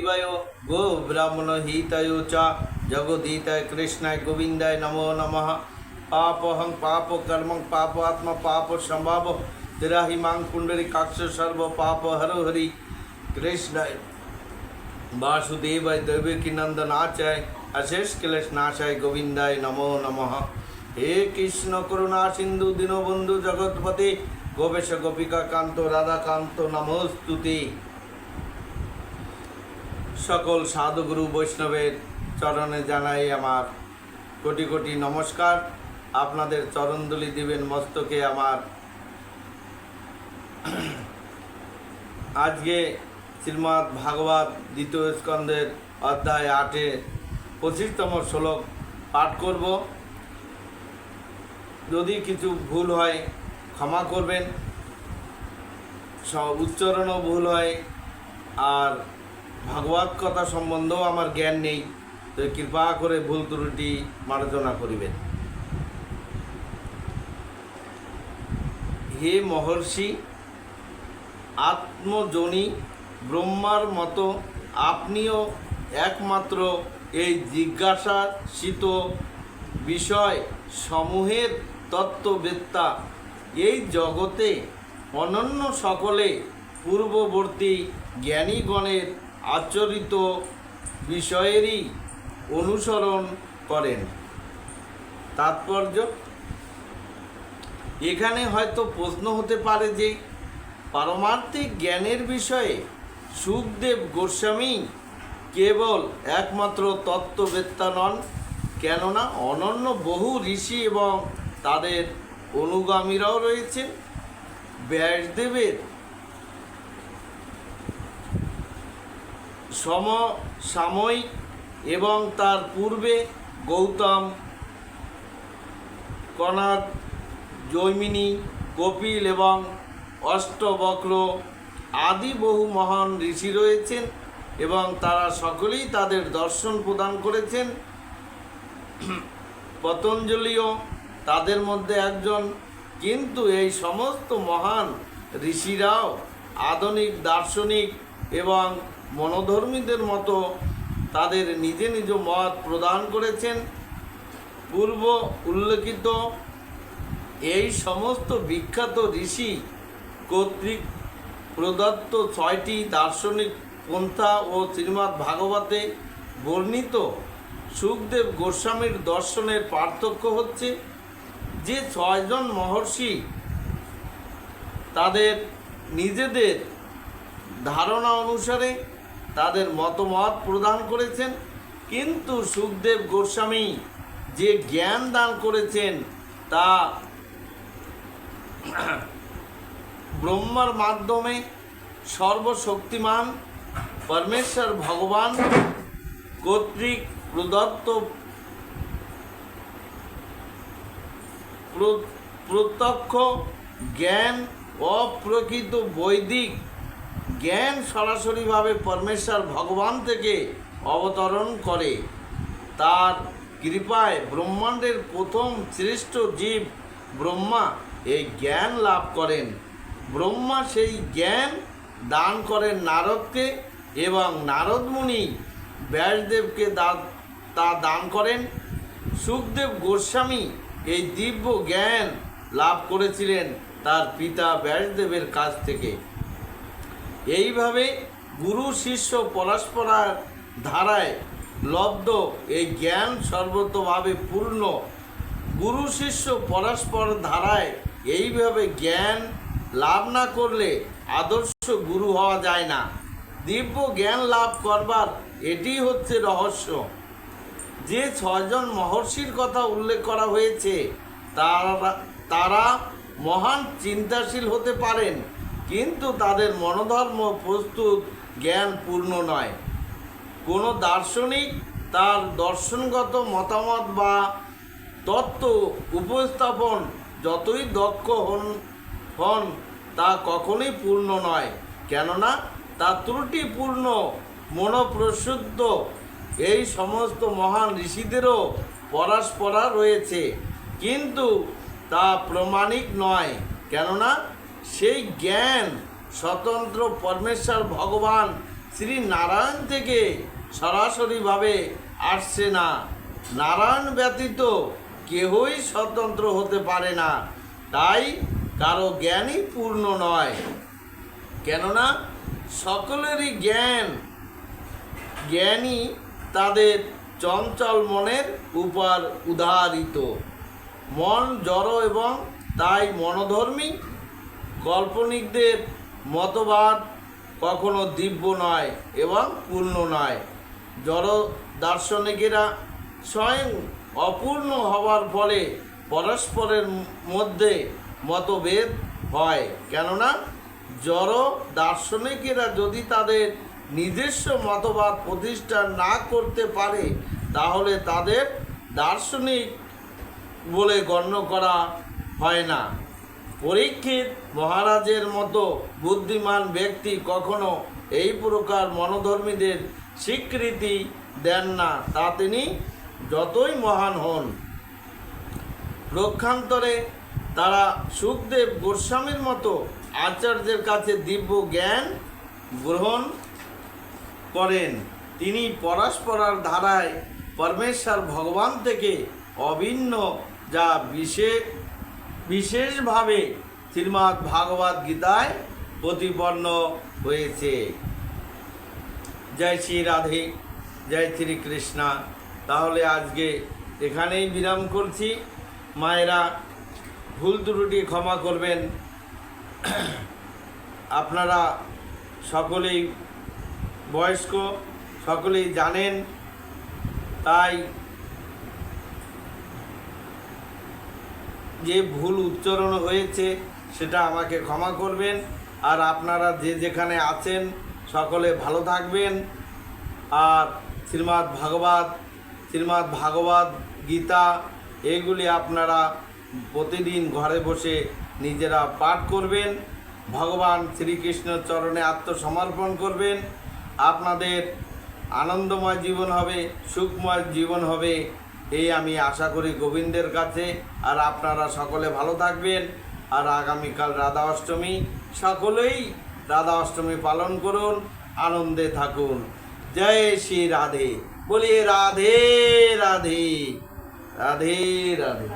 देवाय गो ब्राह्मण हिताय च जगदीताय कृष्णाय गोविंदाय नमो नमः। पापहं पाप कर्मं पाप आत्मा पाप संभाव तिराहि मां पुंडरीकाक्ष सर्व पाप हर हरि कृष्णाय वासुदेवाय देवकी नंदनाचाय अशेष क्लेश नाशाय गोविंदाय नमो नमः। हे कृष्ण करुणा सिंधु दीनबंधु जगतपते गोपेश गोपिका कांत राधा कांत नमोस्तुते। सकल साधुगुरु वैष्णवेर चरणे जानाई आमार कोटि कोटि नमस्कार। आपनादेर चरणदुली दिबेन मस्तके आमार। आज के श्रीमद् भागवत द्वितीय स्कंदेर अध्याय 8 25तम श्लोक पाठ करब। यदि किछु भूल है क्षमा करबेन, उच्चारणও भूल है और भागवत कथा सम्बन्धेও आमार ज्ञान नहीं, तो कृपा करे भूल त्रुटि मार्जना करिबेन। हे महर्षि, आत्मजनी ब्रह्मार मतो आपनिও एकमात्र এই জিজ্ঞাসাসিত বিষয় সমূহের তত্ত্ববেত্তা। এই জগতে অনন্য সকলে পূর্ববর্তী জ্ঞানীগণের আচরিত বিষয়েরই অনুসরণ করেন। তাৎপর্য, এখানে হয়তো প্রশ্ন হতে পারে যে পারমার্থিক জ্ঞানের বিষয়ে সুখদেব গোস্বামী কেবল একমাত্র তত্ত্ববেত্তা নন, কেননা অনন্য বহু ঋষি এবং তাদের অনুগামীরাও রয়েছেন। ব্যাসদেবের সমসাময়িক এবং তার পূর্বে গৌতম, কনাদ, জৈমিনী, কপিল এবং অষ্টবক্র আদি বহু মহান ঋষি রয়েছেন এবং তারা সকলেই তাদের দর্শন প্রদান করেছেন। পতঞ্জলিও তাদের মধ্যে একজন। কিন্তু এই সমস্ত মহান ঋষিরাও আধুনিক দার্শনিক এবং মনোধর্মীদের মতো তাদের নিজ নিজ মত প্রদান করেছেন। পূর্ব উল্লেখিত এই সমস্ত বিখ্যাত ঋষি কর্তৃক প্রদত্ত 6টি দার্শনিক পন্থা ও শ্রীমদ্ ভাগবতে বর্ণিত সুখদেব গোস্বামীর দর্শনের পার্থক্য হচ্ছে যে 6 জন মহর্ষি তাদের নিজেদের ধারণা অনুসারে তাদের মতামত প্রদান করেছেন, কিন্তু সুখদেব গোস্বামী যে জ্ঞান দান করেছেন তা ব্রহ্মার মাধ্যমে সর্বশক্তিমান পরমেশ্বর ভগবান কর্তৃক প্রদত্ত প্রত্যক্ষ জ্ঞান, অপ্রকৃত বৈদিক জ্ঞান সরাসরিভাবে পরমেশ্বর ভগবান থেকে অবতরণ করে। তার কৃপায় ব্রহ্মাণ্ডের প্রথম শ্রেষ্ঠ জীব ব্রহ্মা এই জ্ঞান লাভ করেন। ব্রহ্মা সেই জ্ঞান দান করেন নারদকে এবং নারদ মুনি ব্যাসদেবকে তা দান করেন। সুখদেব গোস্বামী এই দিব্য জ্ঞান লাভ করেছিলেন তার পিতা ব্যাসদেবের কাছ থেকে। এইভাবে গুরু শিষ্য পরস্পরের ধারায় লব্ধ এই জ্ঞান সর্বতভাবে পূর্ণ। গুরু শিষ্য পরস্পর ধারায় এইভাবে জ্ঞান লাভ না করলে আদর্শ গুরু হওয়া যায় না। দিব্য জ্ঞান লাভ করবার এটি হচ্ছে রহস্য। যে 6 জন মহর্ষির কথা উল্লেখ করা হয়েছে তারা মহান চিন্তাশীল হতে পারেন, কিন্তু তাদের মনোধর্ম প্রস্তুত জ্ঞান পূর্ণ নয়। কোনো দার্শনিক তার দর্শনগত মতামত বা তত্ত্ব উপস্থাপন যতই দক্ষ হন তা কখনোই পূর্ণ নয়, কেননা তা ত্রুটিপূর্ণ মনোপ্রসূদ্ধ। এই সমস্ত মহান ঋষিদেরও পরস্পরা রয়েছে, কিন্তু তা প্রমাণিক নয়, কেননা সেই জ্ঞান স্বতন্ত্র পরমেশ্বর ভগবান শ্রী নারায়ণ থেকে সরাসরিভাবে আসছে না। নারায়ণ ব্যতীত কেহই স্বতন্ত্র হতে পারে না, তাই কারো জ্ঞানই পূর্ণ নয়। কেননা সকলেরই জ্ঞানই তাদের চঞ্চল মনের উপর উদাহরিত। মন জড় এবং তাই মনোধর্মী কল্পনিকদের মতবাদ কখনো দিব্য নয় এবং পূর্ণ নয়। জড় দার্শনিকেরা স্বয়ং অপূর্ণ হওয়ার ফলে পরস্পরের মধ্যে মতভেদ হয়। কেননা জড় দার্শনিকেরা যদি তাদের নিজস্ব মতবাদ প্রতিষ্ঠা না করতে পারে, তাহলে তাদের দার্শনিক বলে গণ্য করা হয় না। পরীক্ষিত মহারাজের মতো বুদ্ধিমান ব্যক্তি কখনো এই প্রকার মনোধর্মীদের স্বীকৃতি দেন না, তা তিনি যতই মহান হন। পক্ষান্তরে তারা সুখদেব গোস্বামীর মতো আচার্যের কাছে দিব্য জ্ঞান গ্রহণ করেন। তিনি পরস্পরার ধারায় পরমেশ্বর ভগবান থেকে অভিন্ন, যা বিশেষভাবে শ্রীমদ্ ভাগবত গীতায় প্রতিপন্ন হয়েছে। জয় শ্রী রাধে, জয় শ্রী কৃষ্ণা। তাহলে আজকে এখানেই বিরাম করছি। মায়েরা ভুল ত্রুটি ক্ষমা করবেন। আপনারা সকলেই বয়স্ক, সকলেই জানেন, তাই যে ভুল উচ্চারণ হয়েছে সেটা আমাকে ক্ষমা করবেন। আর আপনারা যে যেখানে আছেন সকলে ভালো থাকবেন। আর শ্রীমদ্ ভাগবত গীতা এগুলি আপনারা প্রতিদিন ঘরে বসে নিজেরা পাঠ করবেন, ভগবান শ্রীকৃষ্ণের চরণে আত্মসমর্পণ করবেন। আপনাদের আনন্দময় জীবন হবে, সুখময় জীবন হবে, এই আমি আশা করি গোবিন্দের কাছে। আর আপনারা সকলে ভালো থাকবেন। আর আগামীকাল রাধা অষ্টমী, সকলেই রাধা অষ্টমী পালন করুন, আনন্দে থাকুন। জয় শ্রী রাধে, বলিয়ে রাধে রাধে, রাধে রাধে।